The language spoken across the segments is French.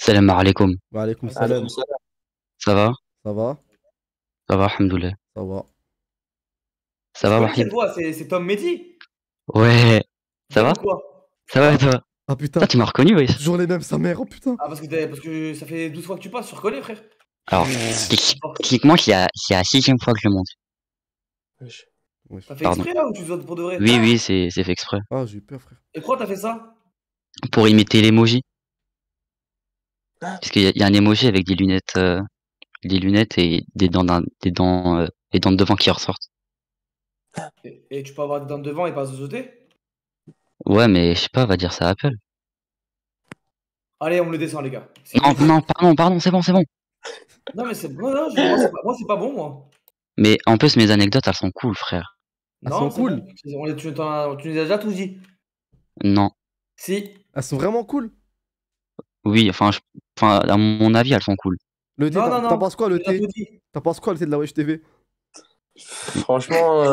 Salam alaikum. Wa alaykoum Alaykoum salam. salam. Ça va? Ça va? Ça va, alhamdoulilah. Ça va. Ça Je va, connais Wahid? cette voix, c'est Tom Mehdi. Ouais. Ça Bien va? ou quoi? Ça va et toi? Ah Putain, putain, tu m'as reconnu, wesh. toujours les mêmes, sa mère, oh putain. Ah, parce que ça fait 12 fois que tu passes, tu reconnais, frère. Alors, techniquement, c'est la sixième fois que je monte. Wesh. T'as fait Pardon. exprès là ou tu te votes pour de vrai? Oui, oui, c'est fait exprès. Ah, j'ai eu peur, frère. Et pourquoi t'as fait ça? Pour imiter l'emoji. Ah. Parce qu'il y a un emoji avec des lunettes et des dents, les dents de devant qui ressortent. Et tu peux avoir des dents de devant et pas zozoter? Ouais, mais je sais pas, va dire ça à Apple. Allez, on me le descend, les gars. C'est Non, bon. non, pardon, c'est bon. Non, mais c'est bon, non, moi, c'est pas bon, moi. Mais en plus, mes anecdotes, elles sont cool, frère. Elles Non, sont c'est cool. bon. Tu nous as déjà tout dit. Non. Si. Elles sont vraiment cool. Oui, enfin, à mon avis, elles sont cool. Le thé, Non, non, t'en non. penses quoi, le Tu nous as thé? tout dit. T'en penses quoi, le thé de la Wesh TV? Franchement,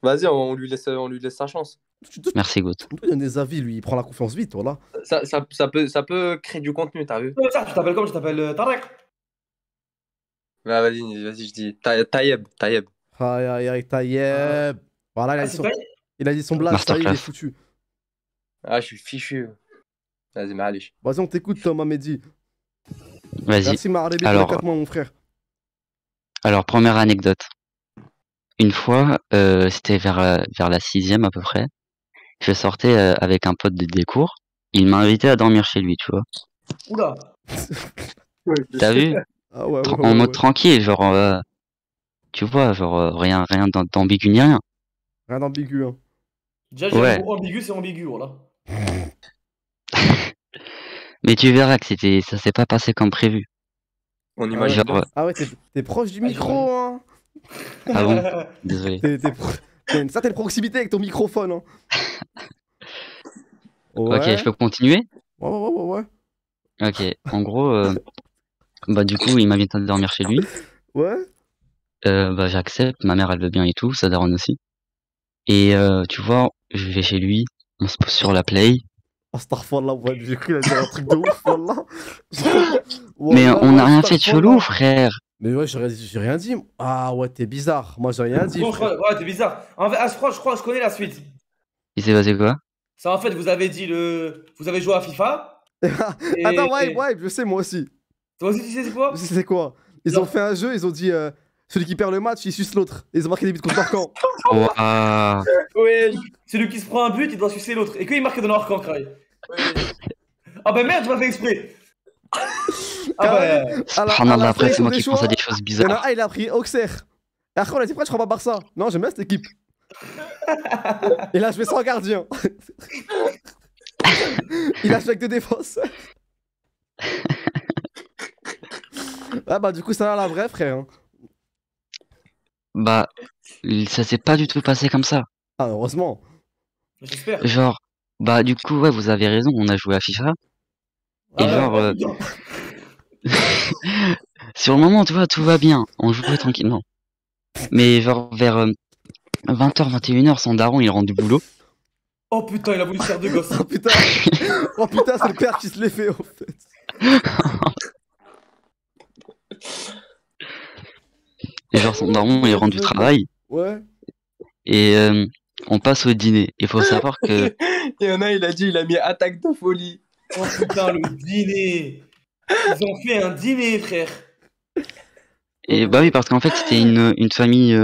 vas-y, on lui laisse sa chance. Tu dois Merci, Gout. donner des avis, lui, il prend la confiance vite, voilà. Ça peut créer du contenu, t'as vu? Ça, tu t'appelles comment? Tu t'appelles Tarek? Bah, vas-y, je dis Tayeb. Aïe, aïe, aïe, Tayeb. Voilà, Ah, c'est pas... il a dit son blague, ça y est, il est Masterclass. foutu. Ah, je suis fichu. Vas-y, Malish. Vas-y, on t'écoute, Tom Mehdi. Vas-y. Merci, Maharabi, pour les Alors, 4 mois, mon frère. première anecdote. Une fois, c'était vers la sixième à peu près. Je sortais avec un pote des cours. Il m'a invité à dormir chez lui, tu vois. Oula. T'as vu? Ah ouais, ouais, En ouais, mode ouais. tranquille, genre, tu vois, genre, rien d'ambigu ni rien. Rien d'ambigu, hein. Déjà, j'ai Ouais. le mot ambigu, c'est ambigu, voilà. Mais tu verras que ça s'est pas passé comme prévu. On Ah imagine. ouais, Genre, ah ouais, t'es proche du micro, hein. ah bon? Désolé. T'as une certaine proximité avec ton microphone, hein. Ok, Ouais. je peux continuer? Ouais. Ok, en gros, bah du coup, il m'invite à dormir chez lui. Ouais. Bah j'accepte, ma mère elle veut bien et tout, sa daronne aussi. Et tu vois, je vais chez lui, on se pose sur la play. Astaghfirullah, ouais, j'ai cru qu'il allait dire un truc de ouf, wallah. Mais Wallah, on n'a rien fait de astaghfirullah. chelou, frère. Mais ouais, j'ai rien dit. Ah ouais, t'es bizarre. Moi, j'ai rien dit, Bon, frère. ouais, t'es bizarre. En fait, je crois, je connais la suite. Il s'est passé quoi? Ça, en fait, vous avez dit Vous avez joué à FIFA. Et... Attends, ouais, je sais, moi aussi. Toi aussi, tu sais c'est quoi? Je sais c'est quoi. Ils Non. ont fait un jeu, ils ont dit celui qui perd le match, il suce l'autre. Ils ont marqué des buts contre leur camp. Ouah. Ouais. Celui qui se prend un but, il doit sucer l'autre. Et qu'il marque dans leur camp, Craig. Ah bah merde, je m'as fait exprès. Ah bah... Subhanallah, après ils c'est font moi des qui choix. pense à des choses Il y en a bizarres. un, il a pris Auxerre. Et après, on a dit pourquoi tu prends pas Barça? Non, j'aime bien cette équipe. Et là, je vais sans gardien. Il a joué avec deux défenseurs. Ah bah du coup, ça a la vraie, frère. Hein. Bah, ça s'est pas du tout passé comme ça. Ah, heureusement. J'espère. Genre, bah du coup, ouais, vous avez raison, on a joué à FIFA. Et Ah, genre, ouais, putain. sur le moment, tu vois, tout va bien. On jouait tranquillement. Mais genre, vers 20h, 21h, son daron, il rentre du boulot. Oh putain, il a voulu se faire deux gosses. Oh putain. Oh putain, c'est le père qui se l'est fait, en fait. Et genre, son daron, il rentre du travail. Ouais. Et on passe au dîner. Il faut savoir que... Il y en a, il a dit, il a mis attaque de folie. Oh putain, le dîner. Ils ont fait un dîner, frère. Et bah oui, parce qu'en fait, c'était une famille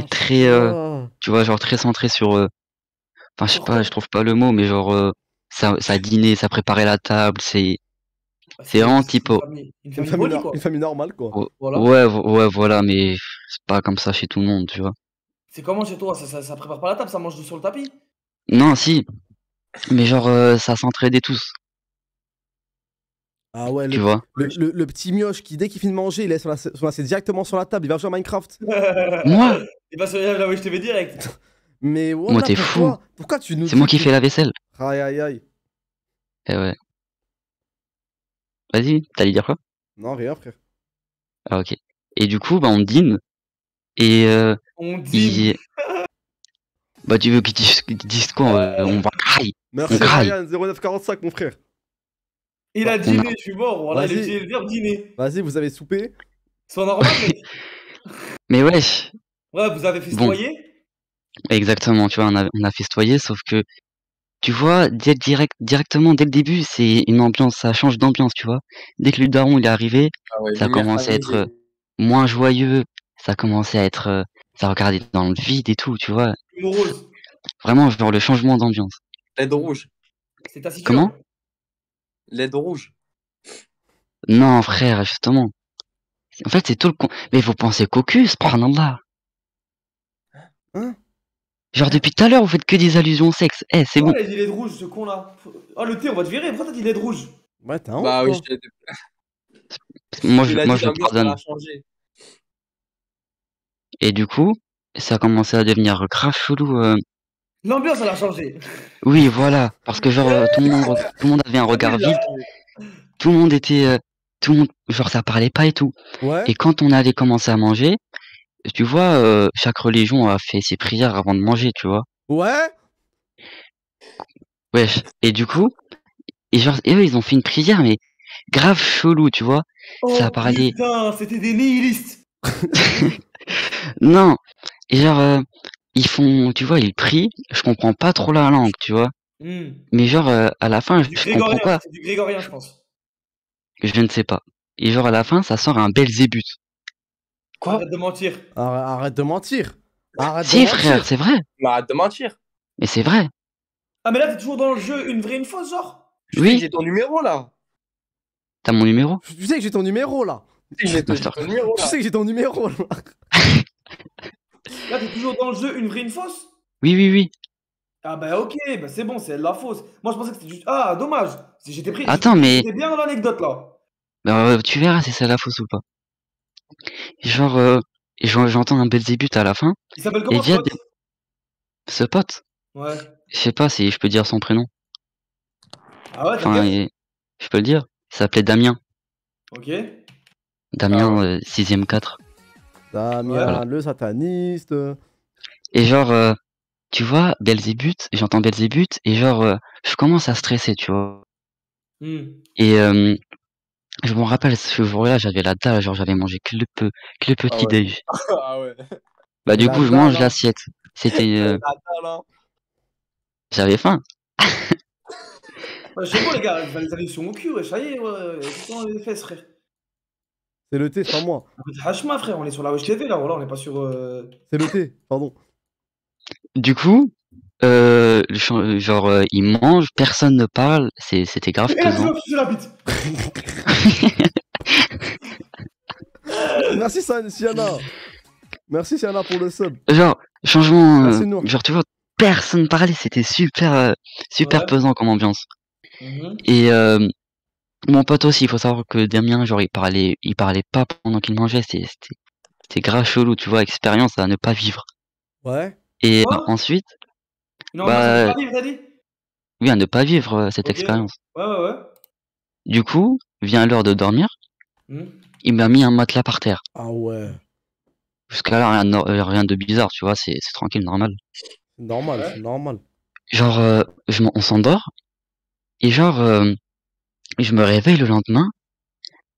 très... Oh. tu vois, genre très centrée sur... Enfin, je sais pas, je trouve pas le mot, mais genre... ça dînait, ça préparait la table, c'est vraiment typo. Une famille polie, quoi. Une famille normale, quoi. Voilà. Ouais, voilà, mais c'est pas comme ça chez tout le monde, tu vois. C'est comment chez toi? Ça prépare pas la table, ça mange sur le tapis? Non, si, mais genre, ça s'entraidait tous, Ah ouais, tu vois. le petit mioche qui, dès qu'il finit de manger, il laisse son assiette directement sur la table, il va jouer à Minecraft. Moi? Il va se là où je t'avais direct. Mais voilà, Moi, t'es fou. Pourquoi tu nous C'est moi dis qui fais la vaisselle. Aïe, aïe, aïe. Eh ouais. Vas-y, t'allais dire quoi? Non, rien, frère. Ah, ok. Et du coup, bah, on dîne, et On dit. bah, tu veux qu'ils disent quoi? On va graille. Merci, graille. Ryan, 0945, mon frère. Il a On a- dîné, je suis mort. Voilà, il a Vas-y. utilisé le verbe dîner. Vas-y, vous avez soupé. C'est normal, mec. Mais wesh, Ouais, vous avez bon, festoyé. exactement, tu vois, on a festoyé, sauf que, tu vois, directement, dès le début, c'est une ambiance, ça change d'ambiance, tu vois. Dès que le daron, il est arrivé, Ah ouais, ça lumière commençait à être tamisée. moins joyeux, ça commençait à être, ça regardait dans le vide et tout, tu vois. Morose. Vraiment, genre le changement d'ambiance. LED rouge. C'est taciturne. Comment? LED rouge. Non, frère, justement. En fait, c'est tout mais vous pensez cocu, subhanallah. Hein? Genre, depuis tout à l'heure, vous faites que des allusions au sexe. Eh, c'est bon. Ouais, il a dit LED rouge, ce con là. Ah, le thé, on va te virer. Pourquoi t'as dit LED rouge? Ouais, t'es un Bah ouf, oui, toi. il a Moi, dit je le l'ambiance, elle pardonne. a changé. Et du coup, ça a commencé à devenir grave chelou. L'ambiance, elle a changé. Oui, voilà. Parce que, genre, tout le monde avait un regard Il a- vide. Tout le monde était, tout le monde, genre, ça parlait pas et tout. Ouais. Et quand on allait commencer à manger, tu vois, chaque religion a fait ses prières avant de manger, tu vois. Ouais. Wesh. Et du coup, et eux, ils ont fait une prière, mais grave chelou, tu vois. Ça a Oh parlé. putain, c'était des nihilistes. Non. Et genre, ils font, tu vois, ils prient. Je comprends pas trop la langue, tu vois. Hmm. Mais genre, à la fin, Du je comprends grégorien, pas. c'est du grégorien, je pense. Je ne sais pas. Et genre, à la fin, ça sort un Belzébuth. Quoi? Arrête de mentir. Arrête de mentir. Arrête de Si, frère, mentir. c'est vrai. Mais arrête de mentir. Mais c'est vrai. Ah, mais là, t'es toujours dans le jeu, une vraie, une fausse, genre? Tu sais que Oui. j'ai ton numéro là. T'as mon numéro? Tu sais que j'ai ton numéro là. Tu sais que j'ai ton numéro Tu là. sais que j'ai ton numéro là. Là, t'es toujours dans le jeu, une vraie, une fausse? Oui, oui, oui. Ah, bah ok, bah c'est bon, c'est la fausse. Moi, je pensais que c'était juste. Ah, dommage. J'étais pris. Attends, mais J'étais bien dans l'anecdote là. tu verras si c'est la fausse ou pas. Genre, j'entends un Belzébuth à la fin. Il s'appelle Et comment, ce via pote? ce pote, Ouais. je sais pas si je peux dire son prénom. Ah ouais, Enfin, t'inquiète. je peux le dire. Il s'appelait Damien. Ok. Damien, Ah 6ème 4. Damien, Voilà. le sataniste. Et genre, tu vois, Belzébuth, j'entends Belzébuth, et genre, je commence à stresser, tu vois. Hmm. Et je me rappelle, ce jour-là, j'avais la dalle, genre j'avais mangé que le petit ouais. déj. Ah ouais. Bah Mais du la coup, je dalle, mange hein. l'assiette. C'était, La dalle, hein. j'avais faim. Ouais, je sais pas, les gars, vous allez sur mon cul, ouais, ça y est, ouais. C'est dans les fesses, frère. C'est le thé, c'est pas moi. Hachma, frère, on est sur la Wesh TV là, voilà, on est pas sur. C'est le thé, pardon. Du coup, genre, il mange, personne ne parle, c'était grave Et là, tu pesant. vas la bite. Merci Siana. Merci Siana pour le sub. Genre, changement, Merci Nour. genre, tu vois, personne parlait, c'était super Ouais. pesant comme ambiance. Mhm. Et mon pote aussi, il faut savoir que Damien, genre, il parlait pas pendant qu'il mangeait, c'était grave chelou, tu vois, expérience à ne pas vivre. Ouais. Et Quoi? ensuite, Une ambiance à ne bah, pas vivre, t'as dit? oui, à ne pas vivre cette Ok. expérience. Ouais. Du coup, vient l'heure de dormir, Hmm. il m'a mis un matelas par terre. Ah ouais. Jusqu'à là, rien de bizarre, tu vois, c'est tranquille, normal. C'est normal, Ouais. c'est normal. Genre, on s'endort, et genre, je me réveille le lendemain,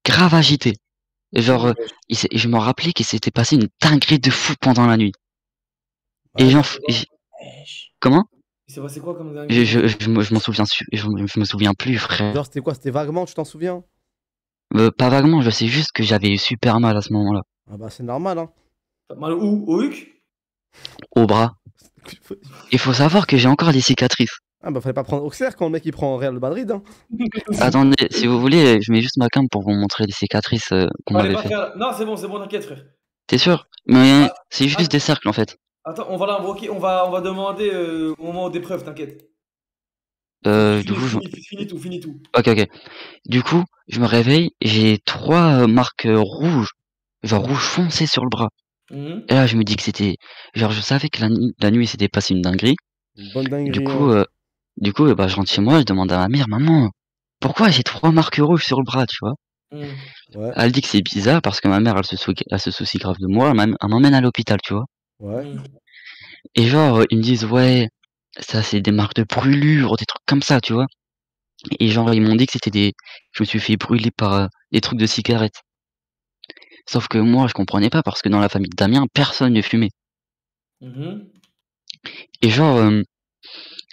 grave agité. Et genre, je me rappelais qu'il s'était passé une dinguerie de fou pendant la nuit. Et Ouais. genre, comment? Il s'est passé quoi comme Je, dingue? je m'en souviens, je me souviens plus, frère. Genre, c'était quoi? C'était vaguement, tu t'en souviens? Pas vaguement, je sais juste que j'avais eu super mal à ce moment-là. Ah bah, c'est normal, hein. T'as mal où? Au huc? Au bras. Il faut savoir que j'ai encore des cicatrices. Ah bah, fallait pas prendre Auxerre quand le mec il prend Real Madrid, hein. Attendez, si vous voulez, je mets juste ma cam pour vous montrer les cicatrices qu'on Allez, m'avait pas fait. faire. Non, c'est bon, t'inquiète, frère. T'es sûr? Mais Ah, c'est juste ah. des cercles en fait. Attends, on va l'invoquer, on va demander au moment des preuves, t'inquiète. Du coup, Finis tout. ok. Du coup, je me réveille, j'ai 3 marques rouges, genre rouge foncé sur le bras. Mhm. Et là, je me dis que c'était, genre, je savais que la nuit s'était passé une dinguerie. Une bonne Et dinguerie, hein. du coup, bah, je rentre chez moi, je demande à ma mère, maman, pourquoi j'ai 3 marques rouges sur le bras, tu vois? Mhm. Ouais, Elle dit que c'est bizarre parce que ma mère, elle se soucie grave de moi, elle m'emmène à l'hôpital, tu vois. ouais. Mhm. Et genre, ils me disent, ouais, ça c'est des marques de brûlure, des trucs comme ça, tu vois. Et genre, ils m'ont dit que c'était des... Je me suis fait brûler par des trucs de cigarettes. Sauf que moi, je comprenais pas parce que dans la famille de Damien, personne ne fumait. Mhm. Et genre,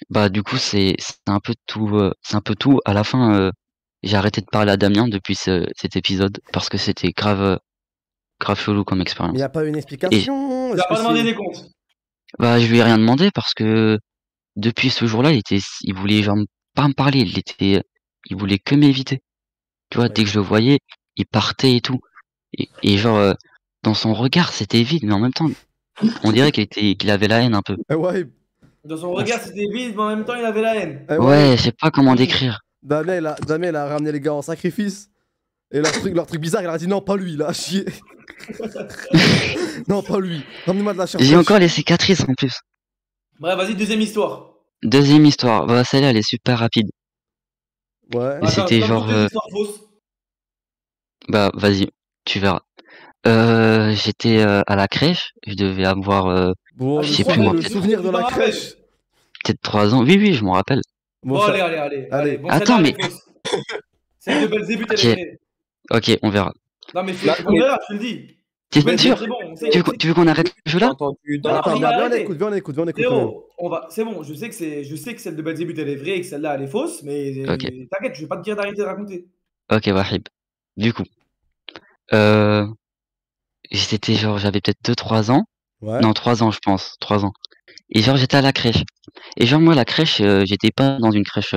bah du coup, c'est un peu tout. C'est un peu tout. À la fin, j'ai arrêté de parler à Damien depuis cet épisode parce que c'était grave chelou comme Mais expérience. y a pas une Et explication? Tu Est-ce as que pas demandé c'est. des comptes. bah, je lui ai rien demandé parce que depuis ce jour-là, il voulait genre pas me parler. Il voulait que m'éviter. Tu vois, Ouais. dès que je le voyais, il partait et tout. Et genre, dans son regard, c'était vide, mais en même temps, on dirait qu'il avait la haine un peu. Ouais, Dans son regard, c'était vide, mais en même temps, il avait la haine. Ouais, je sais pas comment Mhm. décrire. Damien, il a ramené les gars en sacrifice. Et leur truc bizarre, il a dit non, pas lui, il a chier. Non, pas lui. Ramenez-moi de la chair J'ai fraîche. encore les cicatrices en plus. Bref, vas-y, deuxième histoire. Deuxième histoire, bah celle-là, elle est super rapide. Ouais. Attends, C'était comme genre, toutes les histoires fausses. bah vas-y, tu verras. J'étais à la crèche, je devais avoir Bon, Ah, je le, sais sou- plus moi, le souvenir de tu t'en la rappelles. crèche. peut-être 3 ans. Oui, oui, je m'en rappelle. Bon, Bon, allez, cher- allez, allez. Allez. Bon, Attends, celle-là, elle mais est fausse. Celle de Belzébuth, elle ok, est vraie. ok, on verra. Non, mais Là, on verra, je te le dis. T'es Belzébuth, sûr? c'est bon, on sait. Tu veux qu'on arrête le jeu j'ai là? entendu dans Non, la non, Attends, on prière. va viens, on arrêter. écoute, viens, on écoute quand même. Frérot, c'est bon, je sais que celle de Belzébuth, elle est vraie et que celle-là, elle est fausse, mais Ok, t'inquiète, je vais pas te dire d'arrêter de raconter. ok, Wahib. Du coup, euh, j'étais genre, j'avais peut-être 2-3 ans. Ouais. Non, 3 ans, je pense, 3 ans. Et genre, j'étais à la crèche. Et genre, moi, la crèche, j'étais pas dans une crèche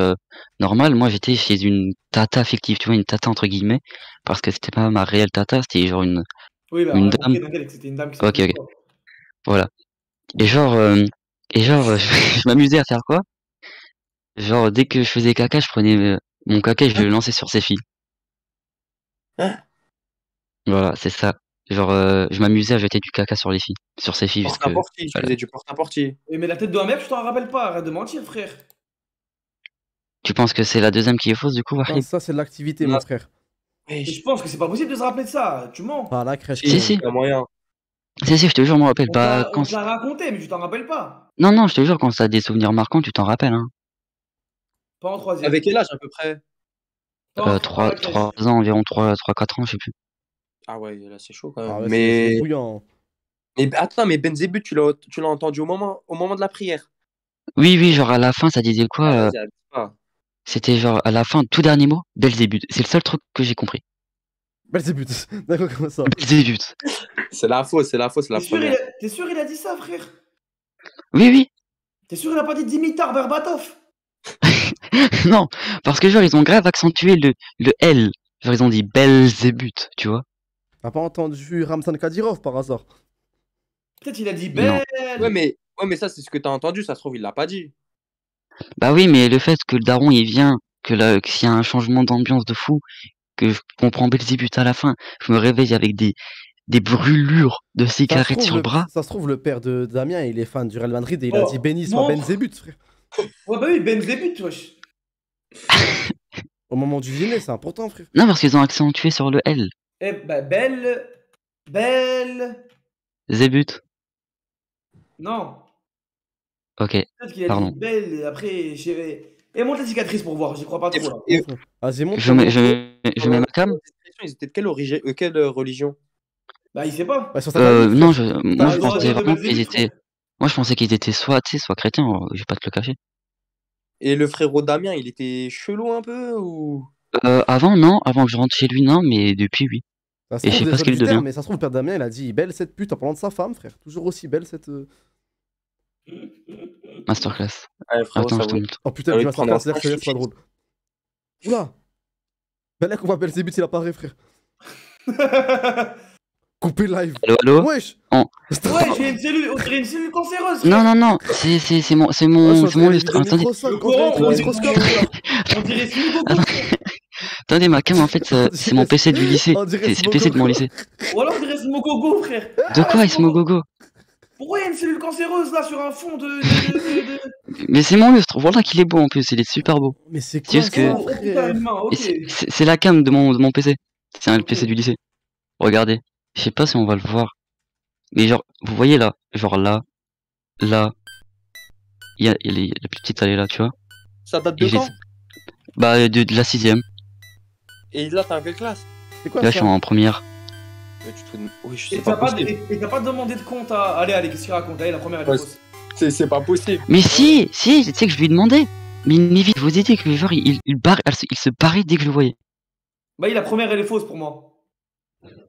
normale. Moi, j'étais chez une tata fictive, tu vois, une tata entre guillemets, parce que c'était pas ma réelle tata, c'était genre Oui, bah, on une a dame. compris, t'inquiète, que c'était une dame qui Ok, s'occupait de ok, toi. voilà. Et genre, je m'amusais à faire quoi? Genre, dès que je faisais caca, je prenais mon caca et je le lançais sur ses filles. Hein? Voilà, c'est ça. Genre, je m'amusais à jeter du caca sur les filles, sur ses filles, Porte à puisque portier, je voilà. faisais du porte à portier. Oui, mais la tête de ma mère, je t'en rappelle pas, arrête de mentir, frère. Tu penses que c'est la deuxième qui est fausse, du coup, Non, Wahid? ça, c'est de l'activité, Non. mon frère. Et je Wesh. pense que c'est pas possible de se rappeler de ça, tu mens. Pas à la crèche, quand Si, même. si, Il y a moyen. si, je te jure, je me rappelle. On Bah, on te l'a raconté, mais tu t'en rappelles pas. non, non, je te jure, quand ça a des souvenirs marquants, tu t'en rappelles, hein. Pas en troisième. Avec quel âge à peu près? Pas à la crèche. 3 ans, environ 4 ans, je sais plus. Ah ouais, là c'est chaud quand Ah même. ouais, c'est Mais... bouillant. Attends, mais Benzébut, tu l'as entendu au moment de la prière. Oui, oui, genre à la fin, ça disait quoi? Ah, vas-y, abuse pas. C'était genre à la fin, tout dernier mot, Belzébuth. C'est le seul truc que j'ai compris. Belzébuth. D'accord, comme ça. Belzébuth. C'est la fausse, c'est la T'es sûr, première. t'es sûr il a dit ça, frère? Oui, oui. T'es sûr il a pas dit Dimitar Berbatov? Non, parce que genre, ils ont grave accentué le L. Genre, ils ont dit Belzébuth, tu vois? T'as pas entendu Ramzan Kadyrov par hasard? Peut-être il a dit Non. belle. Ouais, mais ça, c'est ce que t'as entendu, ça se trouve, il l'a pas dit. Bah oui, mais le fait que le daron, il vient, que s'il y a un changement d'ambiance de fou, que je comprends Belzébuth à la fin, je me réveille avec des brûlures de cigarettes sur le bras. Ça se trouve, le père de Damien, il est fan du Real Madrid et il a Oh, dit béni soit montre. Benzébuth, frère. Ouais, bah oui, Benzébut, wesh. Au moment du dîner, c'est important, frère. Non, parce qu'ils ont accentué sur le L. Eh bah, belle. Belle. Zébuth. Non. Ok, Peut-être qu'il a pardon. dit belle, et après, et montre la cicatrice pour voir, j'y crois pas trop là. Et- Vas-y, montre. Je mets ma cam. Ils étaient de quelle religion? Bah, il sait pas. Ouais, sur sa famille, Non, frère. moi Ah, je ils pensais auraient vraiment de qu'ils Belzébuth, étaient. Moi je pensais qu'ils étaient soit athées, soit chrétiens, je vais pas te le cacher. Et le frérot Damien, il était chelou un peu ou... Avant non, avant que je rentre chez lui, non, mais depuis oui. Ça se Et je trouve, sais pas ce désolé qu'il du terme, devient. mais ça se trouve, le père Damien, il a dit belle cette pute en parlant de sa femme, frère. Toujours aussi belle cette. Masterclass. Ouais, frérot, Attends, ça je te vaut... montre. Oh putain, Ah oui, tu vas prendre un sortir, c'est pas drôle. Oula! Ben là qu'on va Belzébuth, il apparaît, frère. Coupez le live. Allô, allô? Wesh! Oh. Ouais, j'ai une cellule, on dirait une cellule cancéreuse. Non, non, non, c'est mon lustre. Attendez, Le courant, au microscope. on dirait Smugogo. Attends. Attendez, ma cam en fait, c'est mon PC du lycée. On dirait C'est le PC de mon lycée. Ou alors on dirait Smugogo, frère. De quoi, Ismogogo? Pourquoi il y a une cellule cancéreuse là sur un fond de... Mais c'est mon lustre, voilà qu'il est beau en plus, il est super beau. Mais c'est C'est quoi juste ça, que- Oh putain, frère? une main, Et ok. c'est la cam de mon PC. C'est un Ok. PC du lycée. Regardez. Je sais pas si on va le voir. Mais genre, vous voyez là, genre là, là. Il y a la petite allée là, tu vois. Ça date Et de j'ai- quand? Bah, de la 6ème. Et là, t'es en quelle classe? C'est quoi Là, je ça? suis en première. Mais tu te... Oui, Et c'est pas possible. t'as pas demandé de compte à. Allez, qu'est-ce qu'il raconte? Allez, la première elle est Ouais, fausse. C'est pas possible. Mais si, tu sais que je lui ai demandé. Mais vite, je vous ai dit que genre, il se barrait dès que je le voyais. Bah, la première elle est fausse pour moi.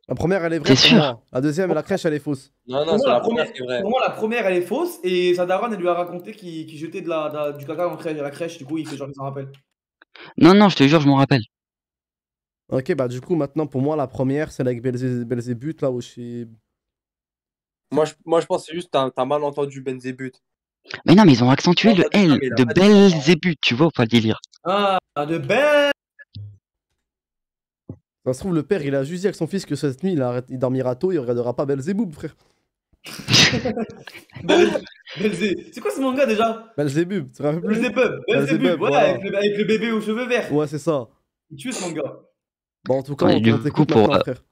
La première, elle est vraie T'es pour sûr? moi. La deuxième, la crèche, elle est fausse. Non, Pour non, moi, c'est la première qui est vraie. pour moi, la première elle est fausse et sa daronne elle lui a raconté qu'il jetait du caca dans la crèche, du coup il fait genre il s'en rappelle. Non, je te jure, je m'en rappelle. Ok, bah du coup, maintenant, pour moi, la première, c'est avec Belzébuth, là où je suis. Moi, je pense que c'est juste t'as mal entendu Benzébut. Mais non, mais ils ont accentué Non, le pas dit ça, L mais il a de pas dit ça. Belzébuth, tu vois, ou pas le délire? Ah, de belle. Ça se trouve, le père, il a juste dit avec son fils que cette nuit, il dormira tôt, il regardera pas Belzébuth, frère. Belzé. C'est quoi ce manga déjà? Belzébuth, tu te rappelles plus? Belzébub. Belzébub, Ouais, voilà. avec le bébé aux cheveux verts. Ouais, c'est ça. Il tue ce manga. Bon, en tout cas, Ouais, on du t'écoute coup, pour, maintenant, frère.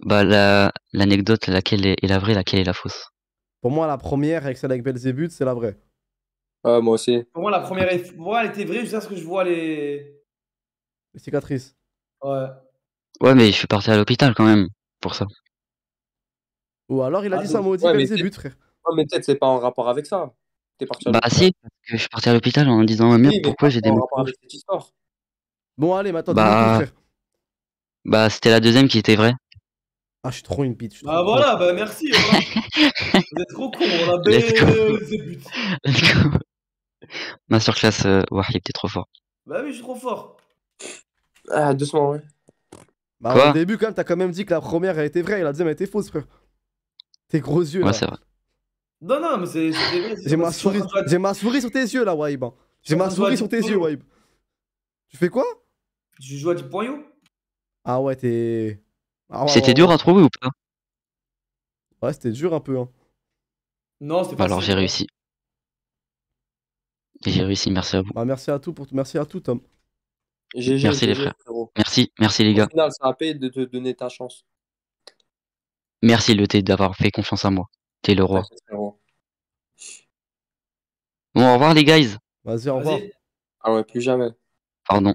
Bah, l'anecdote, laquelle est la vraie, laquelle est la fausse? Pour moi, la première, avec celle avec Belzébuth, c'est la vraie. Ouais, moi aussi. Pour moi, la première pour moi, elle était vraie jusqu'à ce que je vois les. Les cicatrices. Ouais. Ouais, mais je suis parti à l'hôpital quand même, pour ça. Ou alors, il a Ah, dit ça maudit ouais, mais Belzébuth, frère. Ouais, mais peut-être c'est pas en rapport avec ça. T'es parti à Bah l'hôpital. si, parce que je suis parti à l'hôpital en disant, merde, Oui, mais pourquoi pas j'ai des en mots rapport avec cette histoire. Bon, allez, maintenant, dis-nous tout, Bah, frère. bah c'était la deuxième qui était vraie. Ah, je suis trop une bite. Je suis Bah trop voilà, bah merci. Voilà. Vous êtes trop cons, on a Let's go. Belzébuth. Let's go. Ma surclasse, Wahib, t'es trop fort. Bah oui, je suis trop fort. Ah, doucement, ouais. Bah, Quoi? au début, quand même, t'as quand même dit que la première, elle était vraie et la deuxième, elle était fausse, frère. Tes gros yeux, là. Ouais, c'est vrai. Non, mais c'est vrai. J'ai ma souris sur tes yeux, là, Waïb. J'ai ma souris sur tes yeux, Waïb. Tu fais quoi? Tu joues à du poignon? Ah ouais, t'es... Ah ouais, C'était ouais, dur ouais. à trouver ou pas? Ouais, c'était dur un peu, hein. Non, c'était Bah pas alors j'ai réussi. J'ai réussi, merci à vous. Bah, merci à tout, Tom. GG, Merci les GG, frères. frérot. Merci les Au gars. final, ça a payé de te donner ta chance. Merci le thé d'avoir fait confiance à moi. T'es le roi. T'inquiète, frérot. Bon, au revoir les guys. Vas-y, au revoir. Vas-y. Ah ouais, plus jamais. Pardon.